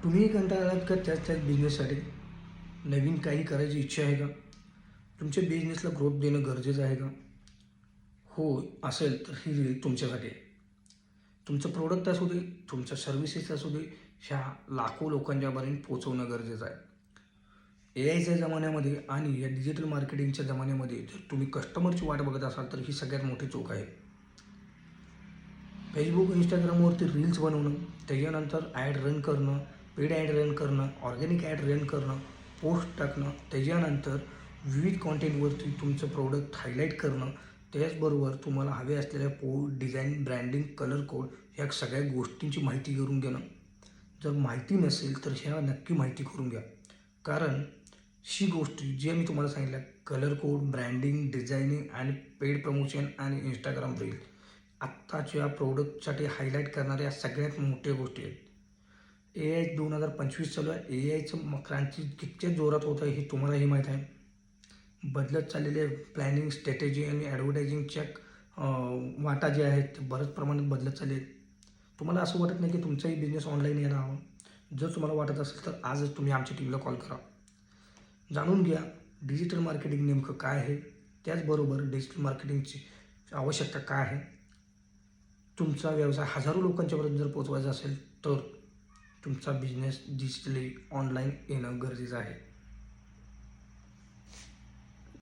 तुम्ही कंटाळलात का त्याच बिझनेससाठी? नवीन काही करायची इच्छा आहे का? तुमच्या बिझनेसला ग्रोथ देणं गरजेचं आहे का? हो असेल तर ही रील तुमच्यासाठी आहे. तुमचं प्रोडक्ट असू दे, तुमच्या सर्व्हिसेस असू दे, ह्या लाखो लोकांच्यापर्यंत पोहोचवणं गरजेचं आहे. AIच्या जमान्यामध्ये आणि या डिजिटल मार्केटिंगच्या जमान्यामध्ये जर तुम्ही कस्टमरची वाट बघत असाल तर ही सगळ्यात मोठी चूक आहे. फेसबुक, इंस्टाग्रामवरती रील्स बनवणं, त्याच्यानंतर ॲड रन करणं, पेड ॲड रन करणं, ऑर्गॅनिक ॲड रन करणं, पोस्ट टाकणं, त्याच्यानंतर विविध कॉन्टेंटवरती तुमचं प्रोडक्ट हायलाईट करणं, त्याचबरोबर तुम्हाला हवे असलेल्या डिझाईन, ब्रँडिंग, कलर कोड ह्या सगळ्या गोष्टींची माहिती करून घेणं. जर माहिती नसेल तर ह्या नक्की माहिती करून घ्या. कारण ही गोष्टी जे मी तुम्हाला सांगितल्या कलर कोड, ब्रँडिंग, डिझायनिंग आणि पेड प्रमोशन आणि इंस्टाग्राम रील आत्ताच्या प्रोडक्टसाठी हायलाईट करणाऱ्या सगळ्यात मोठ्या गोष्टी आहेत. AI 2025 चालू आहे. AIचं क्रांती कितक्या जोरात होत आहे हे तुम्हालाही माहीत आहे. बदलत चाललेले प्लॅनिंग, स्ट्रॅटेजी आणि ॲडव्हर्टायझिंगच्या वाटा जे आहेत ते बऱ्याच प्रमाणात बदलत चालले आहेत. तुम्हाला असं वाटत नाही की तुमचाही बिझनेस ऑनलाईन यायला हवा? जर तुम्हाला वाटत असेल तर आजच तुम्ही आमच्या टीमला कॉल करा. जाणून घ्या डिजिटल मार्केटिंग नेमकं काय आहे, त्याचबरोबर डिजिटल मार्केटिंगची आवश्यकता काय आहे. तुमचा व्यवसाय हजारो लोकांच्यापर्यंत जर पोहोचवायचा असेल तर तुमचा बिझनेस डिजिटली ऑनलाईन येणं गरजेचं आहे.